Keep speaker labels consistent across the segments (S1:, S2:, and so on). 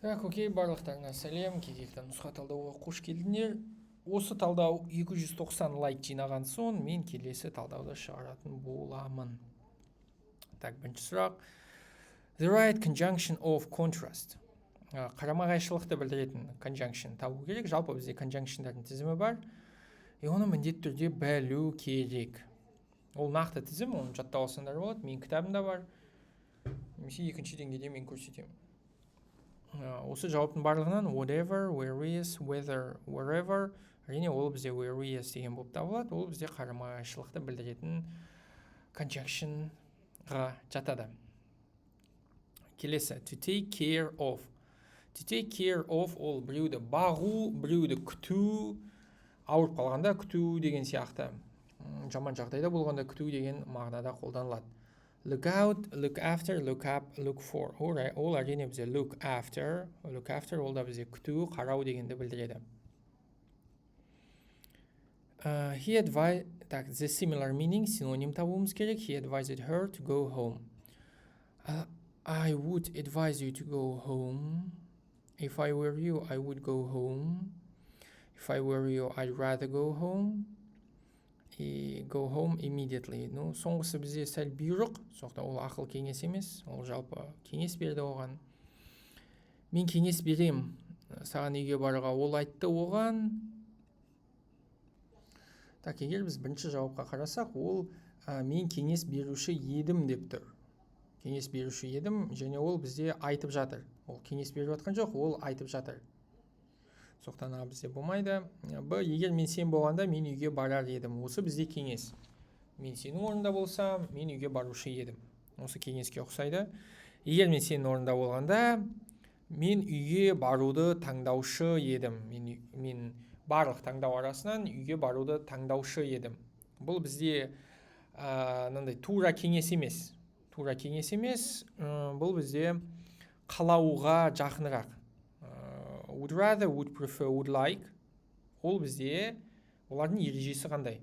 S1: Окей, барлықтарыңа сәлем, кезекті нұсқа талдауға қош келдіңдер. Осы талдау 290 лайк жинаған соң мен келесі талдауды шығаратын боламын. Так, бірінші сұрақ. The right conjunction of contrast. Қарама-қайшылықты білдіретін conjunction табу керек. Жалпы бізде conjunctionдардың тізімі бар. Оны міндетті түрде білу керек. Ол нақты тізім, оны жаттап алсаңдар болады. Менің кітабымда бар. Немесе екінші деңгейде мен көрсетемін. Осы жауаптың барлығынан whatever, where is, whether, wherever, әрине ол бізде where is деген болып табылады. Ол бізде қарама-қайшылықты білдіретін conjunctionға жатады. Келесі, to take care of. To take care of ол біреуді бағу, біреуді күту, ауырып қалғанда күту деген сияқты. Жаман жағдайда болғанда күту деген мағынада қолданылады. Look out, look after, look up, look for. Ол әрине бізде look after ол да бізде күту, қарау дегенді білдіреді. He advised, так, the similar meaning, синоним табуымыз керек. He advised her to go home. I would advise you to go home. If I were you, I would go home. If I were you, I'd rather go home. Go home immediately. Соңғысы бізде сәл бұйрық, соқта ол ақыл кеңес емес, ол жалпы кеңес берді оған. Мен кеңес берем, саған үйге баруға, ол айтты оған. Так, егер біз бірінші жауапқа қарасақ, ол мен кеңес беруші едім деп тұр. Кеңес беруші едім, және ол бізде айтып жатыр. Ол кеңес беріп жатқан жоқ, ол айтып жатыр. Соқтан бізде болмайды. Егер мен сен болғанда, мен үйге барар едім. Осы бізде кеңес. Мен сенің орнында болсам, мен үйге барушы едім. Осы кеңеске ұқсайды. Егер мен сенің орнында болғанда, мен үйге баруды таңдаушы едім. Мен барлық таңдау арасынан үйге баруды таңдаушы едім. Бұл бізде тура кеңес емес. Тура кеңес емес, бұл бізде қалауға жақынырақ. Would rather, would prefer, would like. Ол бізде олардың ережесі қандай?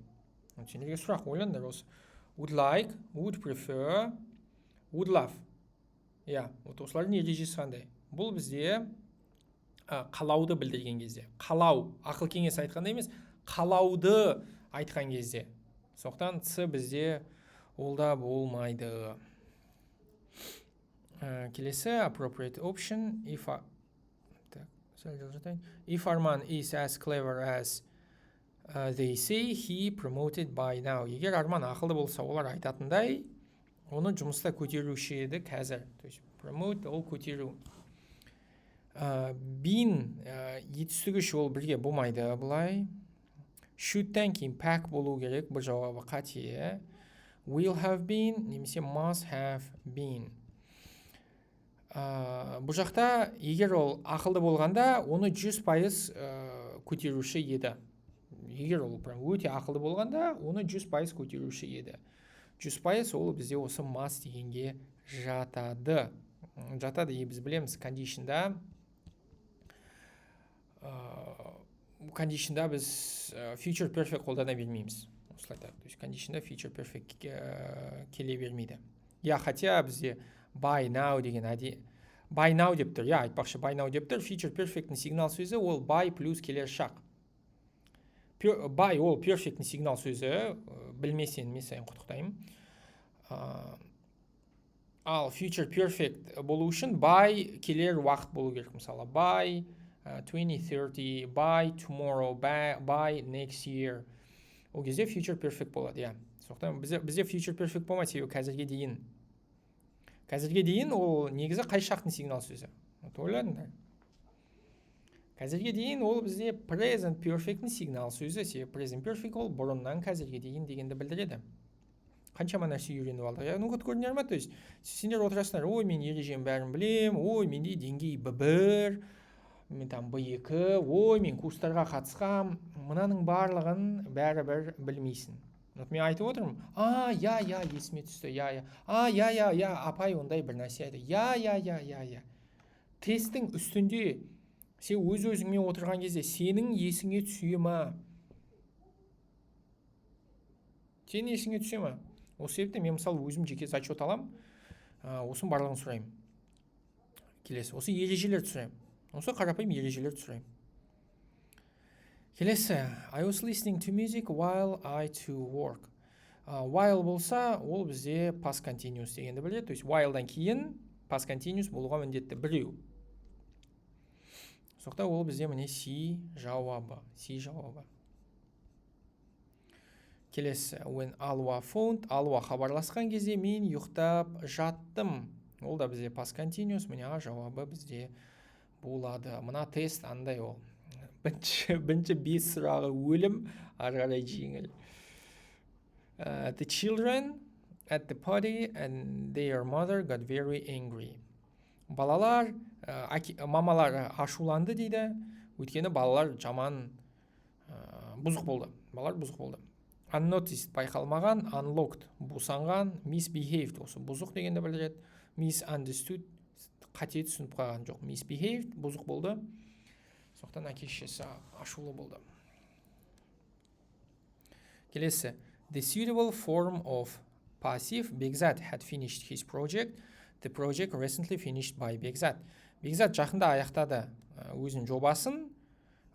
S1: Сендерге сұрақ ойлаңдар осы. Would like, would prefer, would love. Осылардың ережесі қандай? Бұл бізде қалауды білдірген кезде. Қалау, ақыл кеңес айтқанда емес, қалауды айтқан кезде. Соқтан ц бізде олда болмайды. Келесі, appropriate option. If Arman is as clever as they say, he promoted by now. Егер Арман ақылды болса, олар айтатындай, оны жұмыста көтеруші еді қазір. Promote ол көтеру. Been етістігіш ол бірге болмайды бұлай. Should'тан кейін pack болу керек, бұл жауабы қате. Will have been немесе must have been. Бұл жақта, егер ол ақылды болғанда, оны 100% көтеруші еді. Егер ол өте ақылды болғанда, оны 100% көтеруші еді. 100% ол бізде осы must дегенге жатады. Жатады, біз білеміз, conditionда біз future perfect қолдана бермейміз. Осылайда, conditionда future perfect келе бермейді. Хотя бізде by now деген by now деп тұр. Айтпақшы by now деп тұр. Future perfect'ің сигнал сөзі ол by плюс келер шақ. By ол perfect'ің сигнал сөзі, білмесен мен сайын құттықтаймын. Ал future perfect болу үшін by келер уақыт болу керек. Мысалы by 2030, by tomorrow, by next year. Ол кезде future perfect болады. Соқтан бізде future perfect болмайды, себебі қазірге дейін ол негізі қай шақтың сигнал сөзі? Ойладыңдар. Қазірге дейін ол бізде present perfect'ің сигнал сөзі. Себебі present perfect ол бұрыннан қазірге дейін дегенді білдіреді. Қаншама нәрсе үйреніп алдық. Көрдіңдер ма? Сендер отырасыңдар, ой, мен ережем бәрін білем, ой, менде деңгей B1, мен B2, ой, мен курстарға қатысқам, мынаның барлығын бәрібір білмейсің. Мен айтып отырмын, есіме түсті, апай ондай бір нәрсе айтты, Тесттің үстінде, сен өз-өзіңмен отырған кезде, сенің есіңе түсе ма? Сенің есіңе түсе ма? Осы себепті мен мысалы өзім жеке зачет алам, осын барлығын сұраймын. Келесі, осы ережелерді сұраймын. Осы қарапайым ережелерді сұраймын. Келесі, I was listening to music while I to work. While болса, ол бізде past continuous дегенді біледі. То есть while'дан кейін past continuous болуға міндетті біреу. Соқта ол бізде міне C жауабы. Келесі, when Alwa phoned, Alwa хабарласқан кезде мен ұйықтап жаттым. Ол да бізде past continuous, міне А жауабы бізде болады. Мына тест андай ол. Бірінші 5 сұрағы өлім, ары қарай жеңіл. The children at the party and their mother got very angry. Балалар, мамалар ашуланды дейді, өйткені балалар жаман бұзық болды. Балалар бұзық болды. Unnoticed байқалмаған, unlocked босанған, misbehaved осы бұзық дегенді білдіреді. Misunderstood қате түсініп қалған жоқ. Misbehaved бұзық болды. Соқтан әке-шешесі ашулы болды. Келесі. The suitable form of passive, Бекзат had finished his project. The project recently finished by Бекзат. Бекзат жақында аяқтады өзінің жобасын.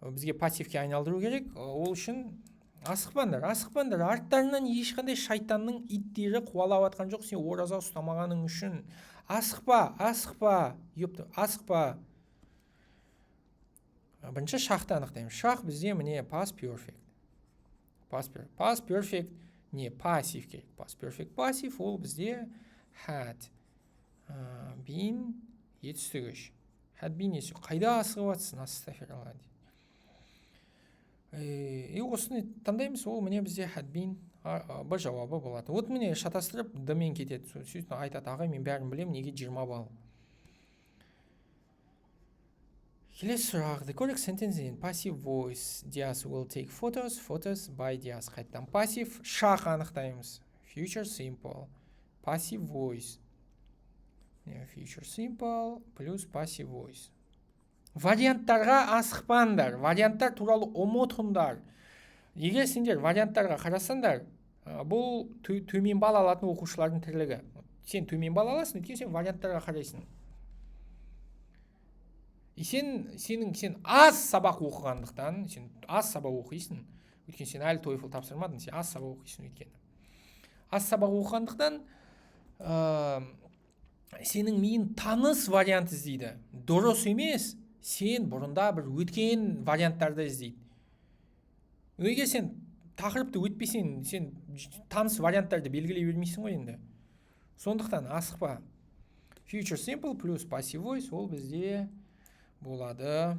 S1: Бізге пассивке айналдыру керек. Ол үшін асықпаңдар. Арттарынан ешқандай шайтанның иттері қуалап атқан жоқ. Сен ораза ұстамағаның үшін. Асықпа. Бірінші шақты анықтаймыз. Шақ бізде міне past perfect. Past perfect не пассив керек. Past perfect пассив ол бізде had been етістігіш. Had been етістігіш. Қайда асығып атсың? Астафиралла дейді. Осыны таңдаймыз, ол міне бізде had been бір жауабы болады. Вот міне шатастырып дымен кетеді. Сөйтіп айтады, ағай мен бәрін білем, неге 20 балл. Келесі сұрақ. The correct sentence in passive voice. Диас will take photos by Диас. Қайттан пассив. Шақ анықтаймыз. Future simple. Passive voice. Future simple плюс passive voice. Варианттарға асықпаңдар. Варианттар туралы ұмытыңдар. Егер сендер варианттарға қарасаңдар, бұл төмен балл алатын оқушылардың тірлігі. Сен төмен балл аласың, өйткені сен варианттарға қарайсың. Сен аз сабақ оқығандықтан, сен аз сабақ оқисың, өйткені сен әлі TOEFL тапсырмадың, сен аз сабақ оқисың өйткені. Аз сабақ оқығандықтан, сенің миың таныс вариант іздейді. Дұрыс емес, сен бұрында бір өткен варианттарды іздейді. Егер сен тақырыпты өтпесең, сен таныс варианттарды белгілей бермейсің ғой енді. Сондықтан асықпа. Future simple плюс passive voice ол бізде болады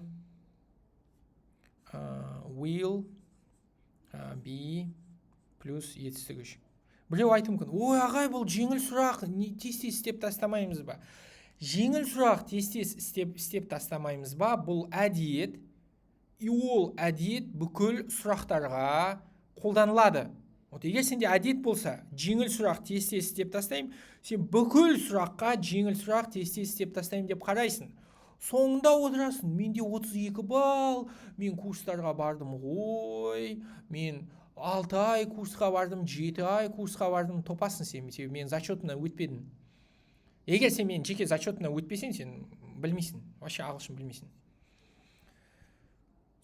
S1: will be плюс етістігіш. Біреу айту мүмкін, ой ағай бұл жеңіл сұрақ, тез істеп тастамаймыз ба? Жеңіл сұрақ тез істеп тастамаймыз ба? Бұл әдет, ол әдет бүкіл сұрақтарға қолданылады. Егер сенде әдет болса, жеңіл сұрақ тез істеп тастаймын, сен бүкіл сұраққа жеңіл сұрақ тез істеп тастаймын деп қарайсың. Соңында отырасың, менде 32 балл, мен курстарға бардым ғой, мен 6 ай курсқа бардым, 7 ай курсқа бардым, топасың сен, мен зачетына өтпедім. Егер сен мен жеке зачетына өтпесең, сен білмейсің, вообще ағылшын білмейсің.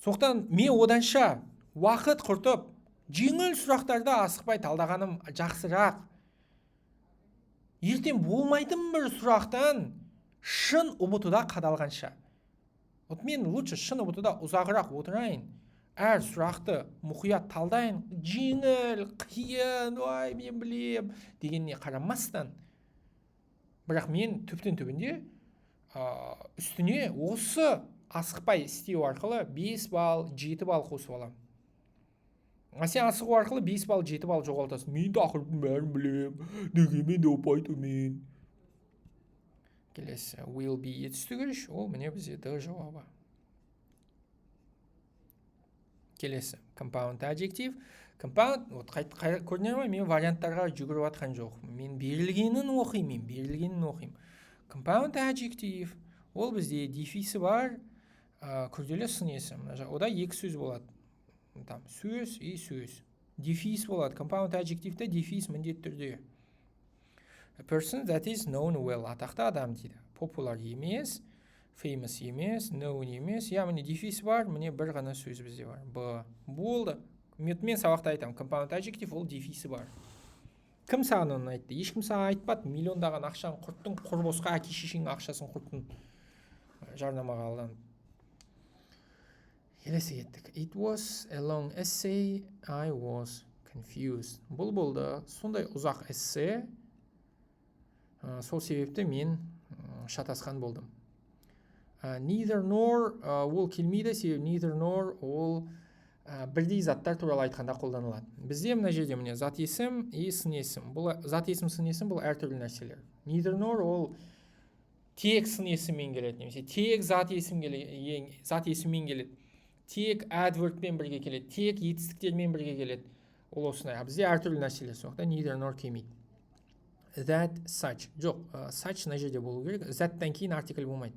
S1: Соқтан мен оданша уақыт құртып, жеңіл сұрақтарды асықпай талдағаным жақсырақ. Ертең болмайтын бір сұрақтан шын ұмытуда қадалғанша. Мен лучше шын ұмытуда ұзағырақ отырайын. Әр сұрақты мұқият талдайын. Жеңіл, қиын, ой, мен білем дегеніне қарамастан. Бірақ мен түбінде үстіне осы асықпай істеу арқылы 5 балл, 7 балл қосып аламын. Сен асығу арқылы 5 балл, 7 балл жоғалтасың. Мен тақырыптың бәрін білем, дегенмен де ұпайтымен. Келесі, will be етістігіш, ол міне бізде д жауабы. Келесі, compound adjective. Compound, көрінер ме, мен варианттарға жүгіріп атқан жоқ. Мен берілгенін оқимын. Compound adjective, ол бізде дефисі бар, күрделі сын есім. Ода екі сөз болады. Сөз и сөз. Дефис болады. Compound adjective'де дефис міндетті түрде. A person that is known well. Атақты адам дейді. Popular емес. famous емес, known емес. Я міне дефис бар, міне бір ғана сөз бізде бар. Б. Болды. Мен сабақта айтамын, compound adjective ол дефисі бар. Кім саған оны айтты? Ешкім саған айтпады. Миллиондаған ақшаны құрттың, құрбосқа әке-шешеңнің ақшасын құрттың. Жарнамаға алданып. Келесі кеттік. It was a long essay. I was confused. Бұл болды. Сондай ұзақ эссе. Сол себепті мен шатасқан болдым. Neither nor ол келмейді, себебі neither nor ол бірдей заттар туралы айтқанда қолданылады. Бізде мына жерде міне зат есім и сын есім. Бұл зат есім, сын есім бұл әртүрлі нәрселер. Neither nor ол тек сын есіммен келеді, немесе тек зат есіммен келеді, тек adverbпен бірге келеді, тек етістіктермен бірге келеді. Ол осындай. Бізде әртүрлі нәрселер соқта neither nor келмейді. That, such. Жоқ, such мына жерде болу керек. Заттан кейін артикль болмайды.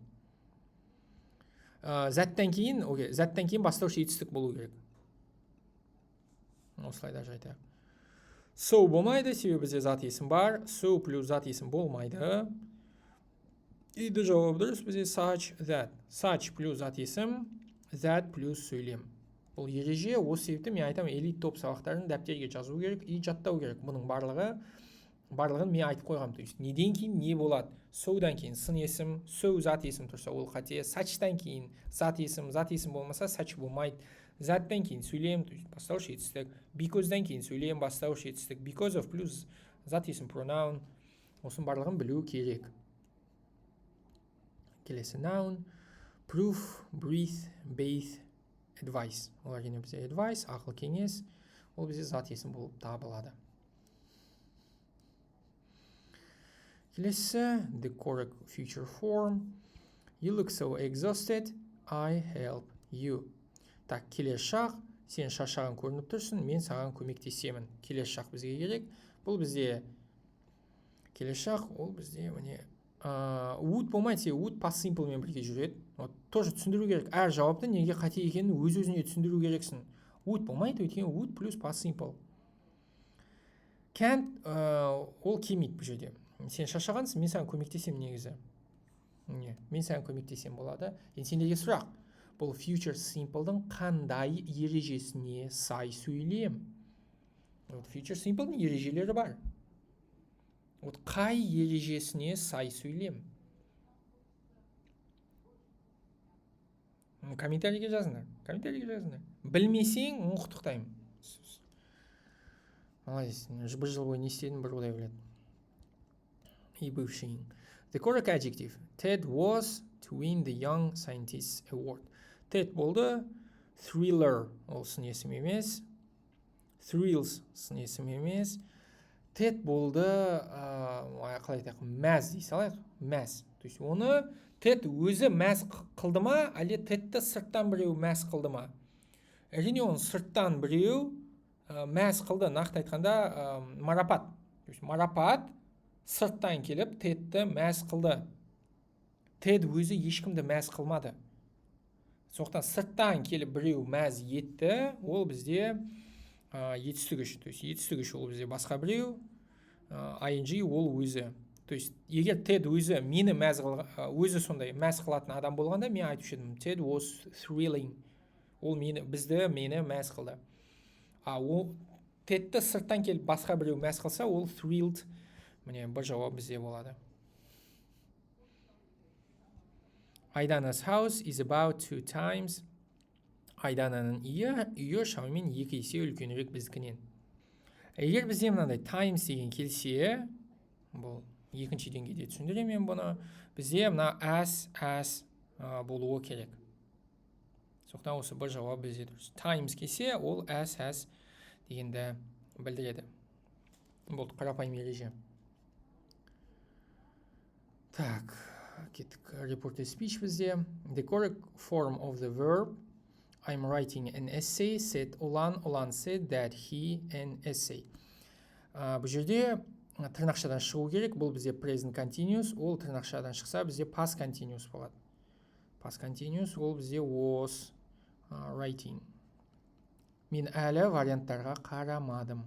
S1: Заттан кейін бастауыш етістік болу керек. Осылайда айтайық. So болмайды, себебі бізде зат есім бар. So плюс зат есім болмайды. Иді жауап дұрыс бізде such, that. Such плюс зат есім, that плюс сөйлем. Бұл ереже, осы себепті мен айтамын, элит топ сабақтарын дәптерге жазу керек и жаттау керек. Бұның барлығын мен айтып қойғам. То есть неден кейін не болады? Соудан кейін сын есім, соу зат есім тұрса ол қате, сачтан кейін зат есім болмаса сач болмайды. Заттан кейін сөйлем, бастауыш етістік, becauseдан кейін сөйлем, бастауыш етістік, because of плюс зат есім pronoun. Осының барлығын білу керек. Келесі noun, proof, breathe, bathe, advice. Олар ене бізде advice, ақыл кеңес, ол бізде зат есім болып табылады. Келесі, the correct future form. You look so exhausted, I help you. Так, келесі шақ, сен шаршаған көрініп тұрсың, мен саған көмектесемін. Келесі шақ бізге керек. Бұл бізде келесі шақ, ол бізде міне would болмайды, would past simple мен бірге жүреді. Тоже түсіндіру керек. Әр жауапты неге қате екенін өз-өзіне түсіндіру керексің. Would болмайды, өйткені would плюс past simple. Can't ол келмейді бұл жерде. Сен шаршағансың, мен саған көмектесемін негізі. Мен саған көмектесем болады. Сендерге сұрақ. Бұл future simple'дың қандай ережесіне сай сөйлем? Future simple'дың ережелері бар. Қай ережесіне сай сөйлем? Комментарийге жазыңдар. Білмесең, құттықтаймын. Молодец. Бір жыл бойы не істедім, бір құдай біледі. И бывший. The correct adjective. Ted was to win the Young Scientists Award. Ted болды. Thriller ол сын есім емес. Thrills сын есім емес. Ted болды, қалай айтайық, мәз дей салайық. Мәз. То есть оны Ted өзі мәз қылды ма, әлде Tedті сырттан біреу мәз қылды ма? Әрине оны сырттан біреу мәз қылды. Нақты айтқанда марапат. Марапат сырттан келіп Tedті мәз қылды. Ted өзі ешкімді мәз қылмады. Соқтан сырттан келіп біреу мәз етті, ол бізде етістігіш. То есть етістігіш ол бізде басқа біреу, ing ол өзі. То есть егер Ted өзі мені өзі сондай мәз қылатын адам болғанда, мен айтушы едім, Ted was thrilling. Ол мені мәз қылды. Ол Tedті сырттан келіп басқа біреу мәз қылса, ол thrilled. Міне бір жауап бізде болады. Айдана's house is about 2 times. Айдананың үйі шамамен 2 есе үлкенірек біздікінен. Егер бізде мынандай times деген келсе, бұл екінші деңгейде түсіндіремін бұны. Бізде мына as болуы керек. Соқтан осы бір жауап бізде дұрыс. Times келсе, ол as дегенді білдіреді. Бұл қарапайым ереже. Так, кеттік. Reported speech бізде. The correct form of the verb I'm writing an essay, said Olan. Olan said that he an essay. Бұл жерде тырнақшадан шығу керек. Бұл бізде present continuous. Ол тырнақшадан шықса, бізде past continuous болады. Past continuous ол бізде was writing. Мен әлі варианттарға қарамадым.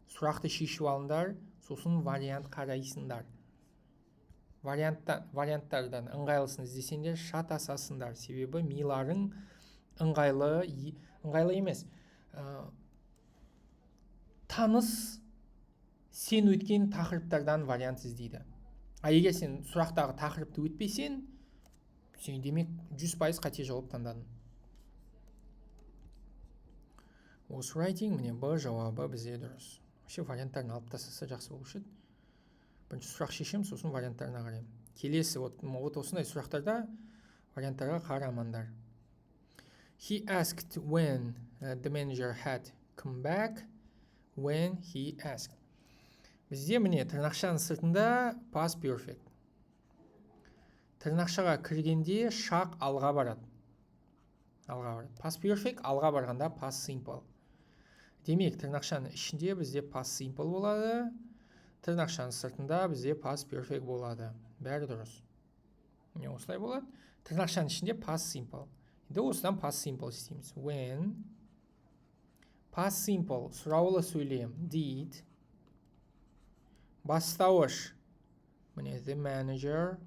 S1: Сұрақты шешіп алыңдар, сосын вариант қарайсыңдар. варианттардан ыңғайлысын іздесеңдер шатасасыңдар, себебі миларың ыңғайлы емес. Таныс сен өткен тақырыптардан вариант іздейді. Егер сен сұрақтағы тақырыпты өтпесең, сен демек 100% қате жауап таңдадың. Осы writing, міне Б жауабы бізде дұрыс. Вообще варианттарын алып тастаса жақсы болушы еді. Бірінші сұрақ шешем, сосын варианттарына қараймын. Келесі, вот осындай сұрақтарда варианттарға қарамаңдар. He asked when the manager had come back. When he asked. Бізде міне тырнақшаның сыртында past perfect. Тырнақшаға кіргенде шақ алға барады. Past perfect алға барғанда past simple. Демек, тырнақшаның ішінде бізде past simple болады. Тырнақшаның сыртында бізде past perfect болады. Бәрі дұрыс. Не осылай болады? Тырнақшаның ішінде past simple. Енді осыдан past simple істейміз. When past simple сұраулы сөйлем did. Бастауыш. Міне the manager.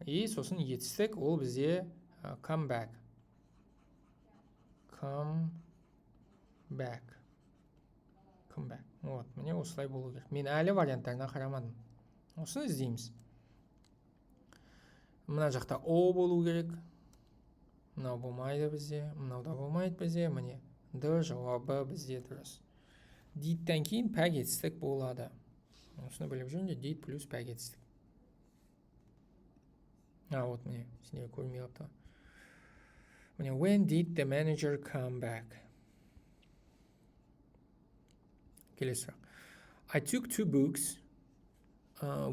S1: И сосын етістік, ол бізде come back. Вот, міне осылай болу керек. Мен әлі варианттарына қарамадым. Осыны іздейміз. Мына жақта O болу керек. Мынау болмайды бізде. Мынау да болмайды бізде. Міне D жауабы бізде дұрыс. Did-тен кейін пәк болады. Осыны біліп жүрінде did плюс пәк етістік. Вот міне, сендер көрмей қапты. Міне, when did the manager come back? Келесі сұрақ. I took 2 books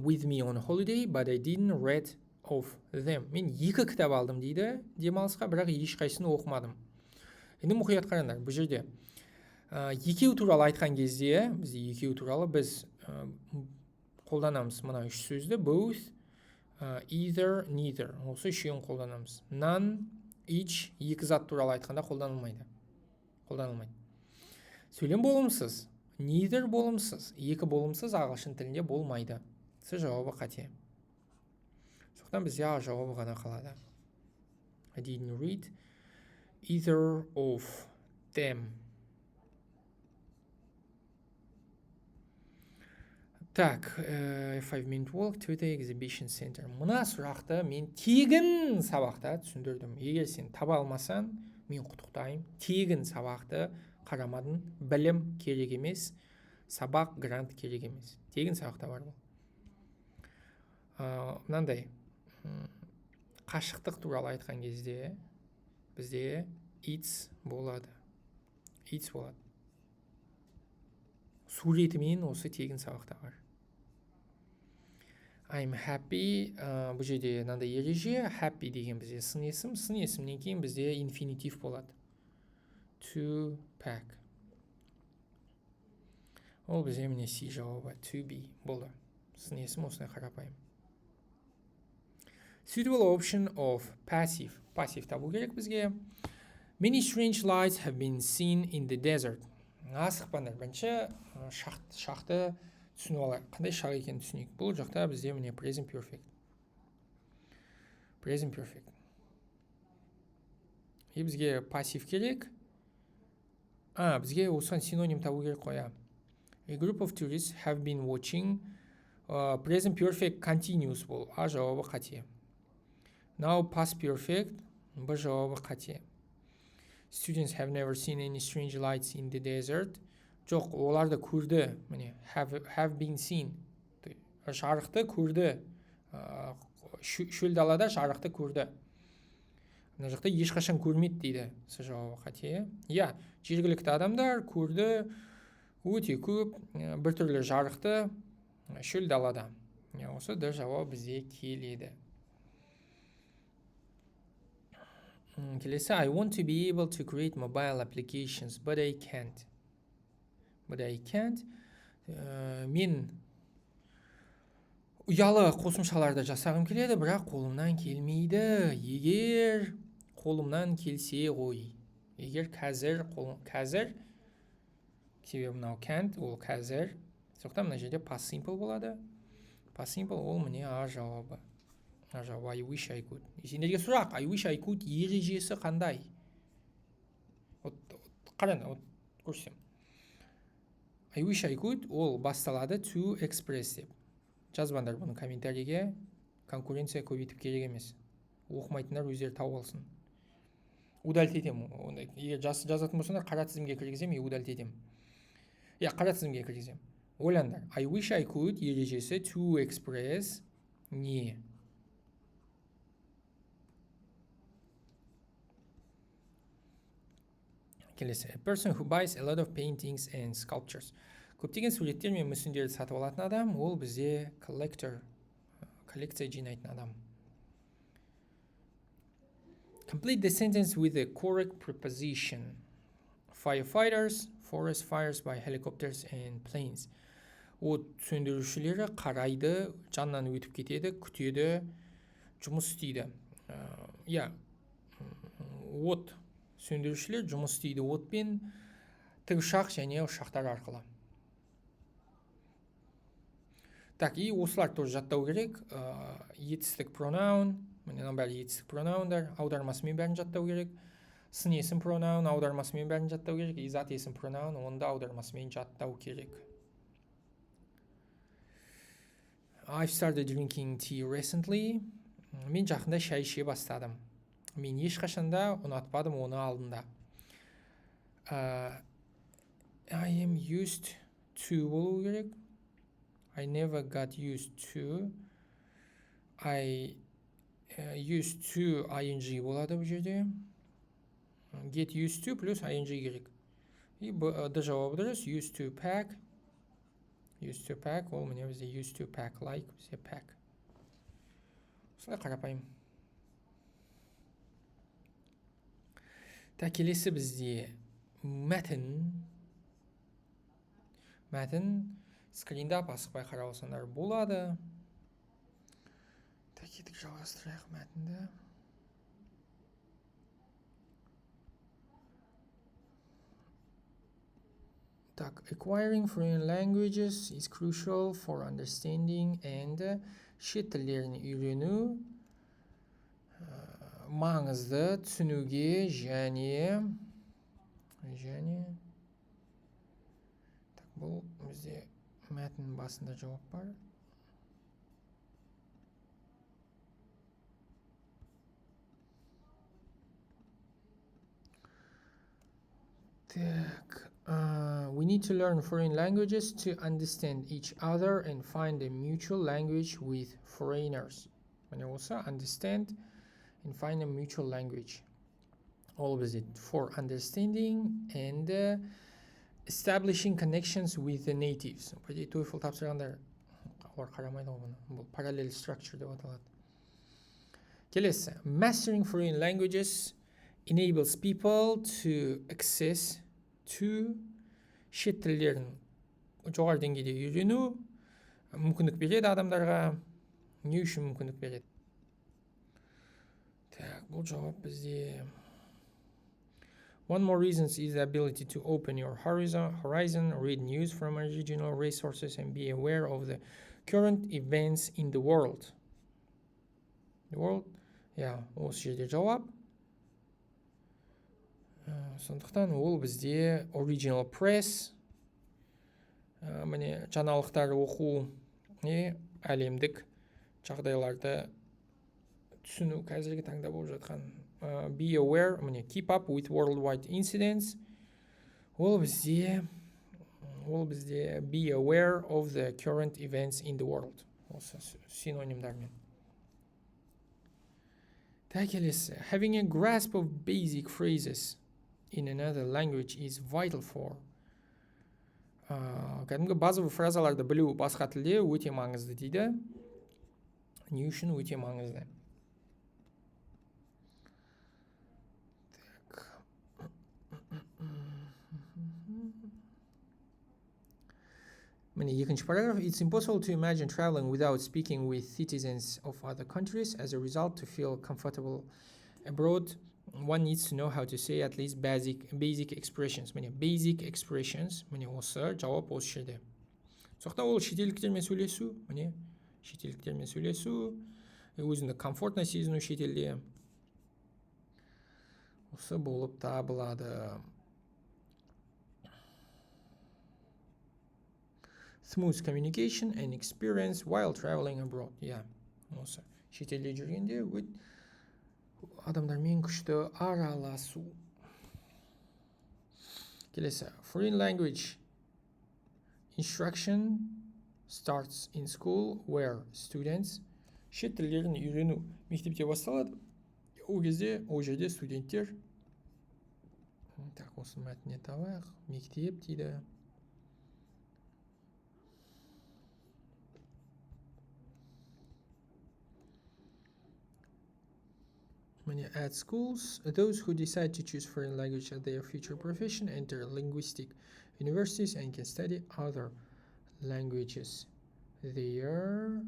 S1: with me on holiday, but I didn't read of them. Мен 2 кітап алдым дейді, демалысқа, бірақ ешқайсысын оқымадым. Енді мұқият қараңдар, бұл жерде екеу туралы айтқан кезде, бізде екеу туралы біз қолданамыз мына 3 сөзді, both, either, neither. Осы үшеуін қолданамыз. None, each, 2 зат туралы айтқанда қолданылмайды. Сөйлем болымсыз, neither болымсыз, 2 болымсыз ағылшын тілінде болмайды. С жауабы қате. Соқтан бізде А жауабы ғана қалады. I didn't read either of them. Так, 5-minute walk to the exhibition center. Мына сұрақты мен тегін сабақта түсіндірдім. Егер сен таба алмасаң, мен құттықтаймын. Тегін сабақты қарамадың, білім керек емес, сабақ грант керек емес. Тегін сабақта бар бұл. Мынандай, қашықтық туралы айтқан кезде бізде it's болады. Суретімен осы тегін сабақта бар. I'm happy, бұл жерде мынандай ереже, happy деген бізде сын есімнен кейін бізде инфинитив болады. To pack. Ол бізде міне C жауабы, to be болды. Сын есім осындай қарапайым. Suitable option of passive. Пассив табу керек бізге. Many strange lights have been seen in the desert. Асықпаңдар, бірінші шақты түсініп алайық. Қандай шақ екенін түсінейік. Бұл жақта бізде міне present perfect. И бізге пассив керек. Бізге осыған синоним табу керек қоя. A group of tourists have been watching. Present perfect continuous бол. А жауабы қате. Now past perfect. Б жауабы қате. Students have never seen any strange lights in the desert. Жоқ, оларды көрді. Міне, have been seen. Жарықты көрді. Шөл далада жарықты көрді. Мына жақта ешқашан көрмеді дейді. С жауабы қате. Жергілікті адамдар көрді өте көп біртүрлі жарықты шөл далада. Осы да жауап бізде келеді. Келесі, I want to be able to create mobile applications, but I can't. Мен ұялы қосымшаларды жасағым келеді, бірақ қолымнан келмейді. Егер қолымнан келсе ғой. Егер қазір, себебі мынау can't, ол қазір. сондықтан мына жерде past simple болады. Past simple ол міне а жауабы. А жауабы I wish I could. Сендерге сұрақ, I wish I could ережесі қандай? Қараңдар, көрсем. I wish I could ол басталады to express деп. Жазбаңдар бұны комментарийге, конкуренция көбейтіп керек емес. Оқымайтындар өздері тауып алсын. Удалить етемін. Егер жазатын болсаңдар, қара тізімге кіргіземін, удалить етемін. Қара тізімге кіргіземін. Ойлаңдар. I wish I could ережесі to express не? Келесі. A person who buys a lot of paintings and sculptures. Көптеген суреттер мен мүсіндерді сатып алатын адам, ол бізде collector, коллекция жинайтын адам. Complete the sentence with the correct preposition. Firefighters, forest fires by helicopters and planes. От сөндірушілері қарайды, жаннан өтіп кетеді, күтеді, жұмыс істейді. От сөндірушілер жұмыс істейді отпен, тікұшақ және ұшақтар арқылы. Так, и осылар тоже жаттау керек. Етістік pronoun, мынның бәрі етістік pronounдар, аудармасымен бәрін жаттау керек. Сын есім pronoun, аудармасымен бәрін жаттау керек. И зат есім pronoun, онда аудармасымен жаттау керек. I've started drinking tea recently. Мен жақында шай іше бастадым. Мен ешқашанда ұнатпадым оны алдында. I am used to болу керек. I never got used to. I used to ing болады бұл жерде. Get used to плюс ing керек. И д жауабы дұрыс. Used to pack. Used to pack. Ол міне бізде used to pack. Like бізде pack. Осылай қарапайым. Так, келесі бізде мәтін. Скринда асықпай қарап алсаңдар болады. Так, едік жалғастырайық мәтінді. Так, acquiring foreign languages is crucial for understanding and шет тілдерін үйрену маңызды түсінуге және так, бұл бізде мәтіннің басында жауап бар. Так, we need to learn foreign languages to understand each other and find a mutual language with foreigners. Міне осы understand and find a mutual language. All of it for understanding and establishing connections with the natives. По идее, TOEFL тапсырғандар олар қарамайды ғой бұны. Бұл parallel structure деп аталады. Келесі. Mastering foreign languages enables people to access to шет тілдерін жоғары деңгейде үйрену мүмкіндік береді адамдарға. Не үшін мүмкіндік береді? Так, бұл жауап бізде. One more reason is the ability to open your horizon, read news from original resources, and be aware of the current events in the world. The world? Осы жерде жауап. Сондықтан ол бізде original press, міне жаңалықтар оқу, әлемдік жағдайларды түсіну қазіргі таңда болып жатқан. Be aware, міне keep up with worldwide incidents. Ол бізде be aware of the current events in the world. Осы синонимдармен. Так, келесі. Having a grasp of basic phrases in another language is vital for. Кәдімгі базовый фразаларды білу басқа тілде өте маңызды дейді. Не үшін өте маңызды? Міне екінші параграф. It's impossible to imagine traveling without speaking with citizens of other countries. As a result, to feel comfortable abroad, one needs to know how to say at least basic expressions. Міне basic expressions. Міне осы жауап осы жерде. сондықтан ол шетелдіктермен сөйлесу, міне шетелдіктермен сөйлесу, өзіңді комфортно сезіну шетелде, осы болып табылады. Smooth communication and experience while traveling abroad. Осы шетелде жүргенде адамдармен күшті араласу. Келесі, foreign language instruction starts in school where students шет тілдерін үйрену мектепте басталады. Ол жерде студенттер, осы мәтініне табайық, мектеп дейді. At schools, those who decide to choose foreign language as their future profession enter linguistic universities and can study other languages there.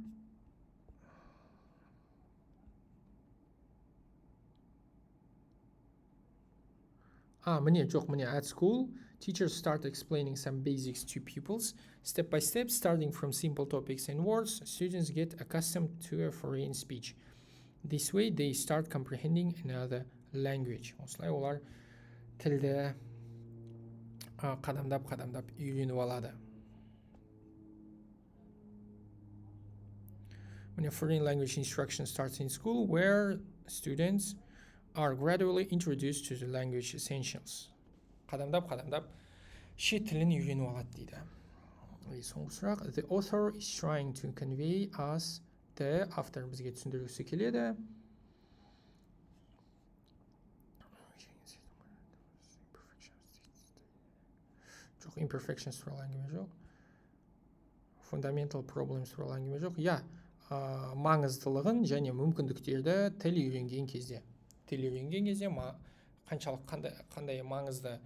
S1: At school, teachers start explaining some basics to pupils. Step by step, starting from simple topics and words, students get accustomed to a foreign speech. This way, they start comprehending another language. Осылай олар тілді қадамдап үйреніп алады. When a foreign language instruction starts in school, where students are gradually introduced to the language essentials. Қадамдап шет тілін үйреніп алады дейді. Соңғы сұрақ. The author is trying to convey us автор бізге түсіндіргісі келеді. Жоқ, imperfections туралы әңгіме жоқ. Fundamental problems туралы әңгіме жоқ. Маңыздылығын және мүмкіндіктерді тіл үйренген кезде. Қандай маңызды,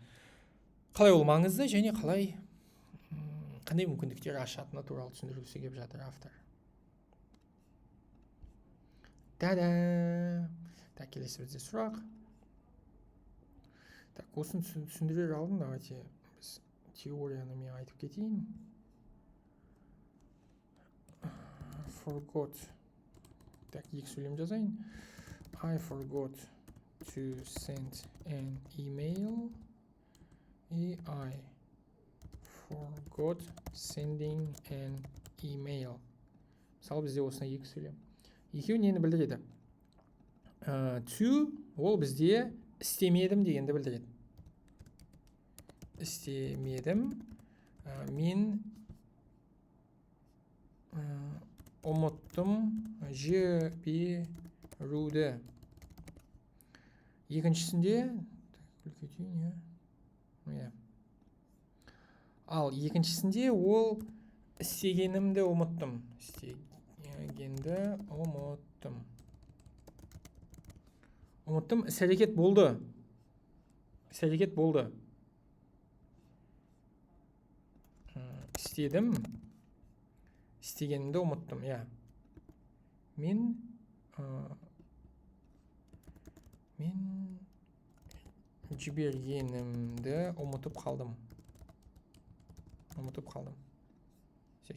S1: қалай ол маңызды және қандай мүмкіндіктер ашатыны туралы түсіндіргісі келіп жатыр автор. Келесі бізде сұрақ. Осыны түсіндірер алдын, давайте біз теорияны мен айтып кетейін. Forgot. Екі сөйлем жазайын. I forgot to send an email. I forgot sending an email. Мысалы бізде осына екі сөйлем. Екеуі нені білдіреді? To, ол бізде істемедім дегенді білдіреді. Істемедім, мен ұмыттым жіберуді. Екіншісінде, ал екіншісінде ол істегенімді ұмыттым. Ұмыттым, іс-әрекет болды. Істедім, істегенімді ұмыттым, Мен жібергенімді ұмытып қалдым.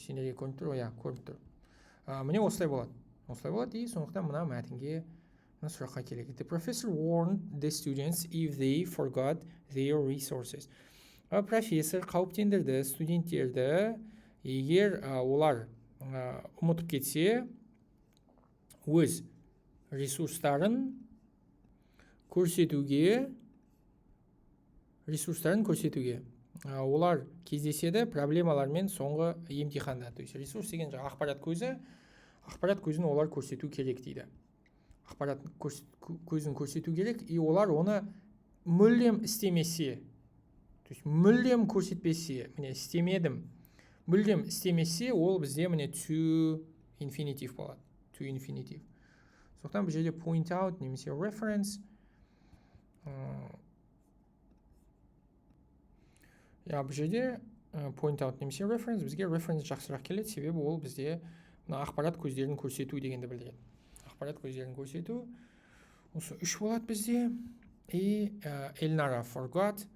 S1: Сендерге көрініп тұр, көрініп тұр. Міне осылай болады. И сондықтан мына мәтінге сұраққа келеді. The professor warned the students if they forgot their resources. Профессор қауіптендірді студенттерді, егер олар ұмытып кетсе, өз ресурстарын көрсетуге. Олар кездеседі проблемалармен соңғы емтиханда. То есть ресурс деген ақпарат көзі, ақпарат көзін олар көрсету керек дейді. Ақпарат көзін көрсету керек, и олар оны мүлдем істемесе, то есть мүлдем көрсетпесе, міне істемедім, мүлдем істемесе, ол бізде міне to infinitive болады. To infinitive. Сондықтан бұл жерде point out немесе reference. Бұл жерде point out немесе reference, бізге reference жақсырақ келеді, себебі ол бізде ақпарат көздерін көрсету дегенді білдіреді. Ақпарат көздерін көрсету. Осы үш болады бізде. И Эльнара forgot.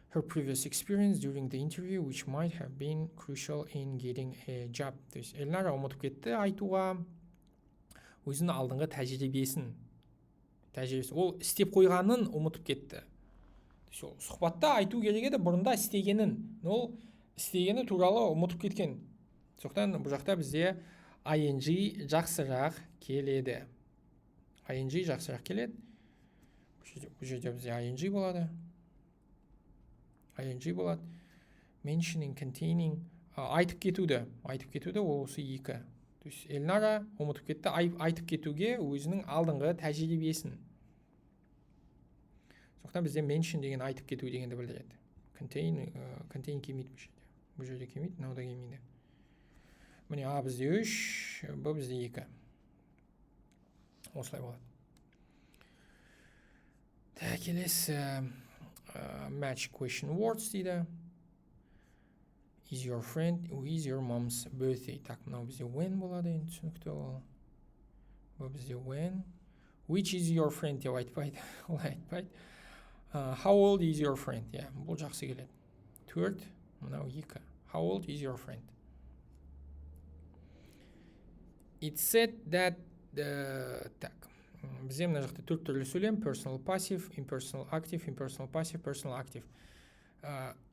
S1: her previous experience during the interview which might have been crucial in getting a job. То есть Эльнара ұмытып кетті айтуға өзінің алдыңғы тәжірибесін. Ол істеп қойғанын ұмытып кетті. Сол сұхбатта айту керек еді бұрында істегенін. Ол істегені туралы ұмытып кеткен. Сондықтан бұл жақта бізде ing жақсырақ келеді. ing жақсырақ келеді. Бұл жерде бізде ing болады. ing болады. Mentioning, containing, айтып кетуді ол осы екі. То есть Эльнара ұмытып кетті, айтып кетуге өзінің алдыңғы тәжірибесін. Сондықтан бізде mention деген айтып кету дегенді білдіреді. Contain келмейді бұл жерде. Бұл жерде келмейді, мынау да келмейді. Міне А бізде 3, Б бізде 2. Осылай болады. Келесі match question words дейді. Is your friend, who is your mom's birthday? Так, мынау бізде when болады, енді түсінікті ол. Бұл бізде when. Which is your friend деп айтпайды. Олай айтпайды. How old is your friend? Бұл жақсы келеді. 4, мынау 2. How old is your friend? It said that так. Бізде мына жақта 4 түрлі сөйлем. Personal passive, impersonal active, impersonal passive, personal active.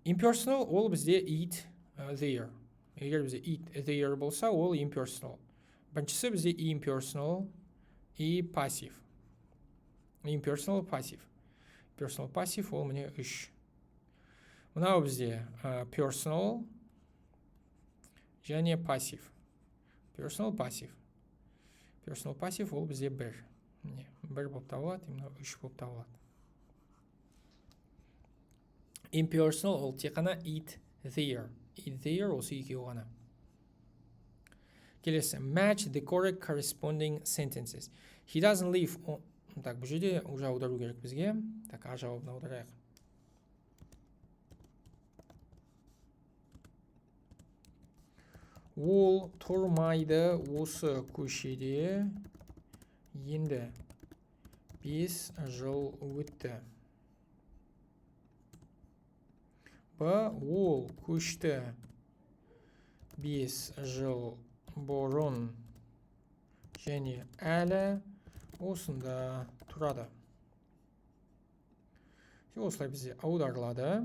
S1: Impersonal ол бізде eat, there. Егер бізде eat, there болса, ол impersonal. Біріншісі бізде impersonal и passive. Impersonal, passive. Personal, passive ол міне 3. Мынау бізде personal және passive. Personal, passive. Personal, passive ол бізде 1. Міне 1 болып табылады, мынау 3 болып табылады. Impersonal ол тек қана eat there. Eat there осы екеуі ғана. Келесі, match the correct corresponding sentences. He doesn't live on... Так, бұл жерде уже аудару керек бізге. Так, А жауабын аударайық. Ол тұрмайды осы көшеде енді 5 жыл өтті. Б. Ол көшті 5 жыл бұрын және әлі осында тұрады. Осылай бізде аударылады.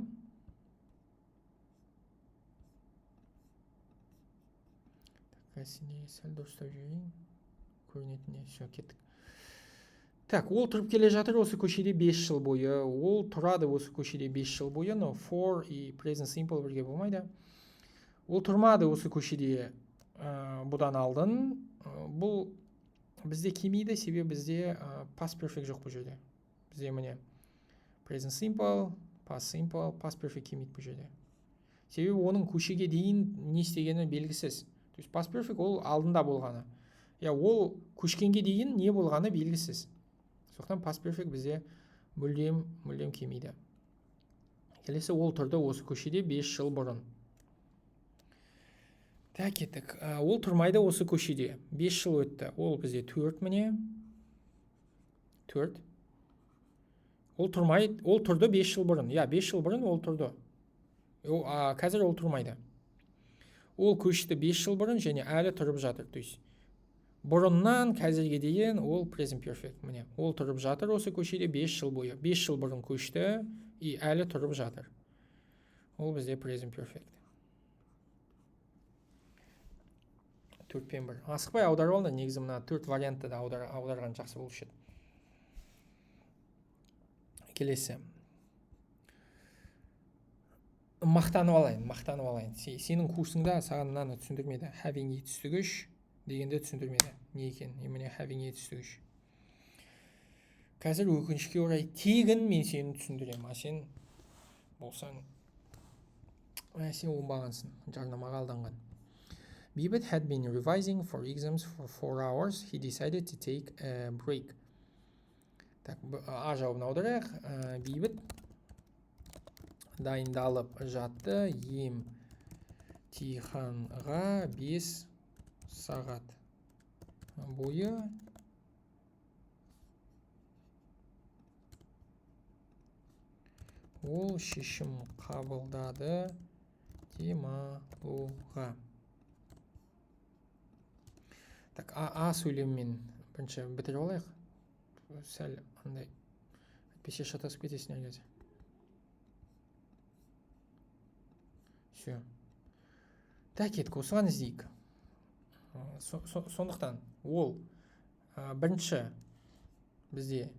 S1: Сәл дұрыстап жүрейін. Көрінетіне кеттік. Так, ол тұрып келе жатыр осы көшеде 5 жыл бойы. Ол тұрады осы көшеде 5 жыл бойы. Но for и present simple бірге болмайды. Ол тұрмады осы көшеде бұдан алдын. Бұл бізде келмейді, себебі бізде past perfect жоқ бұл жерде. Бізде міне present simple, past simple, past perfect келмейді бұл жерде. Себебі оның көшеге дейін не істегені белгісіз. То есть past perfect ол алдында болғаны. Ол көшкенге дейін не болғаны белгісіз. Сондықтан past perfect бізде мүлдем келмейді. Келесі, ол тұрды осы көшеде 5 жыл бұрын. Так, кеттік. Ол тұрмайды осы көшеде 5 жыл өтті. Ол бізде 4 міне. 4. Ол тұрмайды, ол тұрды 5 жыл бұрын. 5 жыл бұрын ол тұрды. Қазір ол тұрмайды. Ол көшті 5 жыл бұрын және әлі тұрып жатыр. То есть бұрыннан қазірге дейін ол present perfect. Міне, ол тұрып жатыр осы көшеде 5 жыл бойы. 5 жыл бұрын көшті и әлі тұрып жатыр. Ол бізде present perfect. 4-пен 1. Асықпай аударып алды, негізі мына 4 вариантты да аударған жақсы болушы еді. Келесі. Мақтанып алайын. Сенің курсыңда саған мынаны түсіндірмеді. Having жетістігіш дегенде түсіндірмеді. Не екен? Міне having жетістігіш. Қазір өкінішке орай тегін мен сені түсіндірем. Сен болсаң, сен оңбағансың, жарнамаға алданған. Бейбіт had been revising for exams for 4 hours. He decided to take a break. Так, А жауабын аударайық. Бейбіт дайындалып жатты емтиханға 5 сағат бойы. ол шешім қабылдады демалуға. Так, а сөйлеммен бірінші бітіріп алайық. Сәл андай әйтпесе шатасып кетесіңдер қазір. Все. Так, кеттік, осыған іздейік. Сондықтан ол бірінші бізде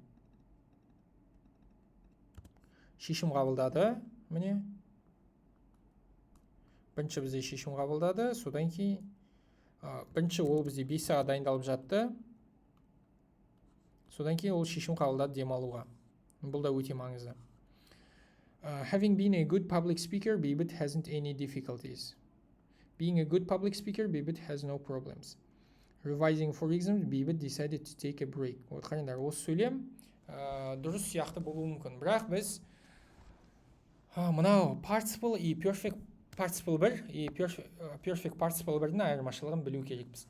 S1: шешім қабылдады, міне. Бірінші бізде шешім қабылдады, содан кейін бірінші ол бізде 5 сағат дайындалып жатты. Содан кейін ол шешім қабылдады демалуға. Бұл да өте маңызды. Having been a good public speaker, Бейбіт hasn't any difficulties. Being a good public speaker, Бейбіт has no problems. Revising for exams, Бейбіт decided to take a break. Вот қараңдар, осы сөйлем дұрыс сияқты болуы мүмкін. Бірақ біз мынау participle и perfect participle 1 и perfect participle 1-дің айырмашылығын білу керекпіз.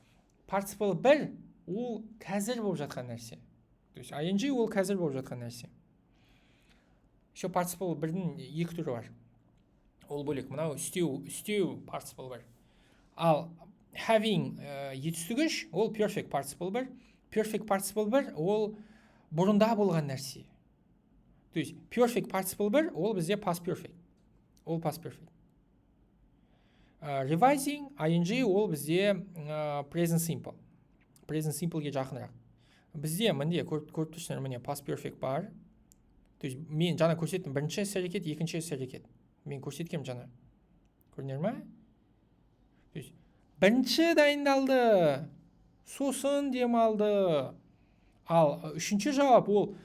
S1: Participle 1 ол қазір болып жатқан нәрсе. То есть ing ол қазір болып жатқан нәрсе. Еще participle 1-дің екі түрі бар. Ол бөлек. Мынау істеу participle 1. Ал having етістігіш ол perfect participle 1. Perfect participle 1 ол бұрында болған нәрсе. То есть perfect participle 1 ол бізде past perfect. Ол past perfect. Revising ing ол бізде present simple. Present simpleге жақынырақ. Бізде мінде көріп тұрсыңдар, міне past perfect бар. То есть мен жаңа көрсеттім, бірінші іс-әрекет, екінші іс-әрекет. Мен көрсеткем жаңа. Көрінер ме? То есть бірінші дайындалды, сосын демалды. Ал үшінші жауап ол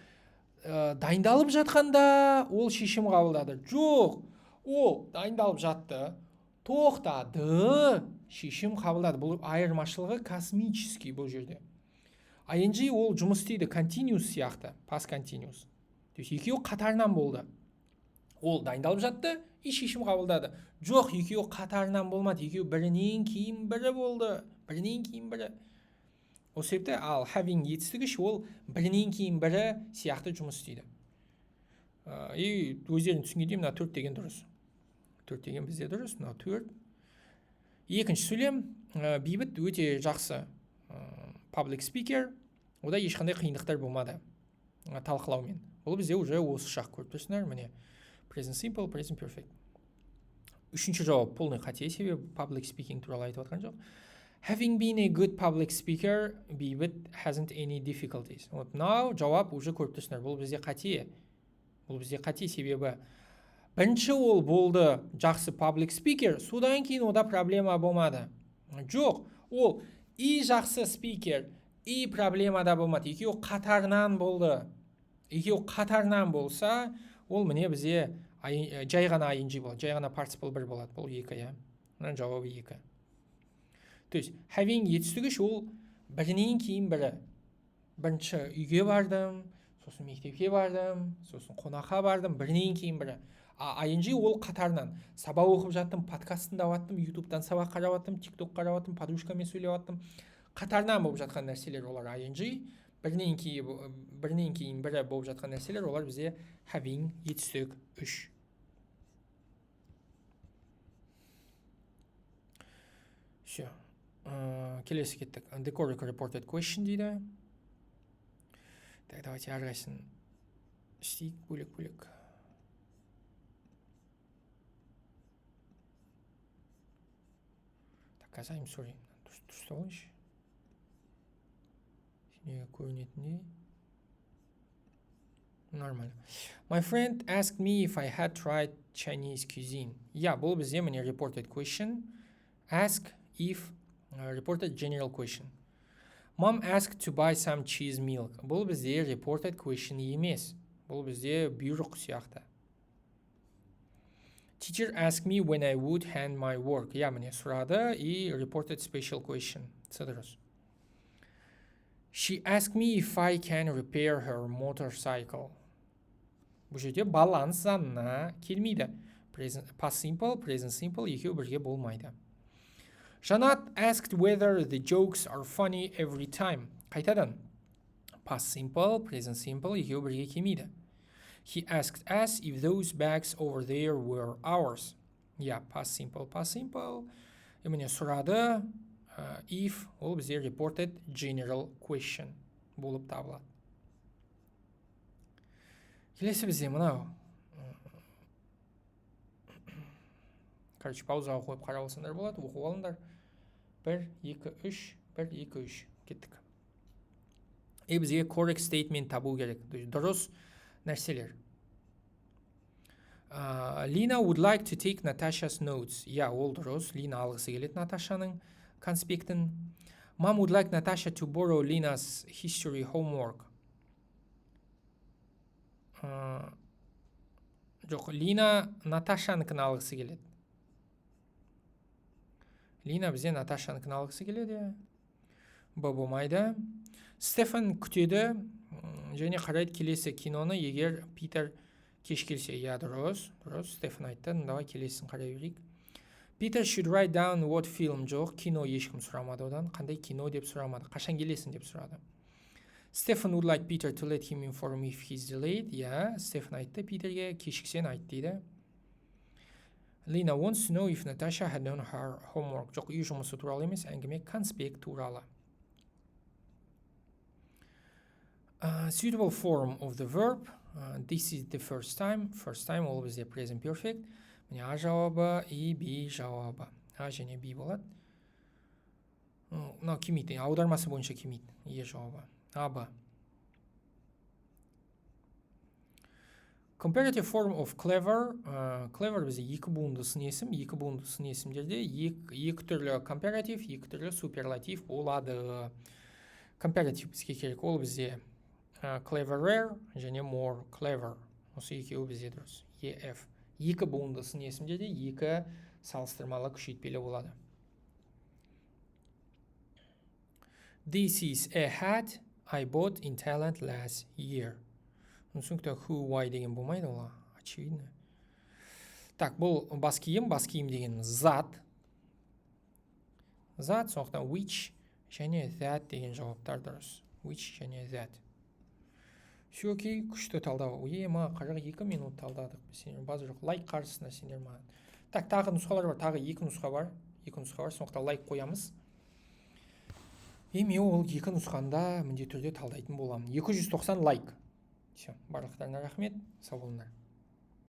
S1: дайындалып жатқанда ол шешім қабылдады. Жоқ, ол дайындалып жатты, тоқтады, шешім қабылдады. Бұл айырмашылығы космический бұл жерде. ing ол жұмыс істейді, continuous сияқты, past continuous. То есть екеуі қатарынан болды. Ол дайындалып жатты, и шешім қабылдады. Жоқ, екеуі қатарынан болмады, екеуі бірінен кейін бірі болды. Бірінен кейін бірі. Осы себепті ал having етістігіш ол бірінен кейін бірі сияқты жұмыс істейді. И өздерін түсінгенде мына 4 деген дұрыс. 4 деген бізде дұрыс, мына 4. Екінші сөйлем, Бейбіт өте жақсы public speaker, ода ешқандай қиындықтар болмады талқылаумен. Бұл бізде уже осы шақ көріп тұрсыңдар, міне present simple, present perfect. Үшінші жауап полный қате, себебі public speaking туралы айтып жатқан жоқ. Having been a good public speaker, Бейбіт hasn't any difficulties. Вот мынау жауап уже көріп тұрсыңдар. Бұл бізде қате. Бұл бізде қате, себебі бірінші ол болды жақсы public speaker, содан кейін ода проблема болмады. Жоқ, ол и жақсы speaker, и проблема да болмады. Екеуі қатарынан болды. Екеуі қатарынан болса, ол міне бізде жай ғана ing болады, жай ғана participle 1 болады. Бұл 2, я. Жауабы 2. То есть having етістігіш ол бірінен кейін бірі. Бірінші үйге бардым, сосын мектепке бардым, сосын қонаққа бардым, бірінен кейін бірі. ing ол қатарынан. Сабақ оқып жаттым, подкаст тыңдап жаттым, ютубтан сабақ қарап жаттым, тикток қарап жаттым, подружкамен сөйлеп жаттым. Қатарынан болып жатқан нәрселер олар ing. Бірінен кейін бірі болып жатқан нәрселер олар бізде having етістік 3. Все. Келесі кеттік. The correct reported question дейді. Так, давайте әрқайсысын істейік бөлек-бөлек. Так, қазір I'm sorry. Дұрыс алыңызшы. Сенеге көрінетіндей. Нормально. My friend asked me if I had tried Chinese cuisine. Бұл бізде міне reported question. Ask if reported general question. Mom asked to buy some cheese milk. Бұл бізде reported question емес. Бұл бізде бұйрық сияқты. Teacher asked me when I would hand my work. Міне сұрады и reported special question. Дұрыс. She asked me if I can repair her motorcycle. Бұл жерде баланс заңына келмейді. Past simple, present simple екеуі бірге болмайды. Жанат asked whether the jokes are funny every time. Қайтадан. Past simple, present simple екеуі бірге келмейді. He asked us if those bags over there were ours. Yeah, past simple. Міне сұрады, if ол бізде reported general question болып табылады. Келесі бізде мынау. Короче, паузаға қойып қарап алсаңдар болады, оқып алыңдар. 1, 2, 3, 1, 2, 3. Кеттік. Бізге correct statement табу керек. Дұрыс нәрселер. Lina would like to take Natasha's notes. Yeah, ол дұрыс. Лина алғысы келеді Наташаның конспектін. Mom would like Natasha to borrow Lina's history homework. Жоқ, Лина Наташаныкін алғысы келеді. Лина бізде Наташаныкін алғысы келеді. Болмайды. Стефан күтеді және қарайды келесі киноны, егер Питер кеш келсе. Я, дұрыс. Стефан айтты, давай келесін қарай берейік. Peter should write down what film. Жоқ, кино ешкім сұрамады одан. Қандай кино деп сұрамады. Қашан келесің деп сұрады. Stefan would like Peter to let him inform if he's delayed. Я, Стефан айтты Питерге кешіксен айт дейді. Lina wants to know if Natasha had done her homework. Жоқ, үй жұмысы туралы емес, әңгіме конспект туралы. Suitable form of the verb. This is the first time. First time ол бізде present perfect. Міне А жауабы и B жауабы. А және B болады. Мынау келмейді. Аудармасы бойынша келмейді. Е жауабы. А, Б. Comparative form of clever. Clever бізде екі буынды сын есім. Екі буынды сын есімдерде екі түрлі comparative, екі түрлі superlative болады. Comparative бізге керек. Ол бізде cleverer және more clever. Осы екеуі бізде дұрыс. EF. Екі буынды сын есімдерде екі салыстырмалы күшейтпелі болады. This is a hat I bought in Thailand last year. Түсінікті who, why деген болмайды ола. Очевидно. Так, бұл бас киім деген зат. Зат, сондықтан which және that деген жауаптар дұрыс. Which және that. Все окей, күшті талдау. Ма 42 минут талдадық. Сендер базы жоқ. Лайк қарсысына сендер ма. Так, тағы нұсқалар бар. Тағы екі нұсқа бар. Сондықтан лайк қоямыз. Мен ол екі нұсқанда міндетті түрде талдайтын боламын. 290 лайк. Все, барлықтарына рахмет. Сау болыңдар.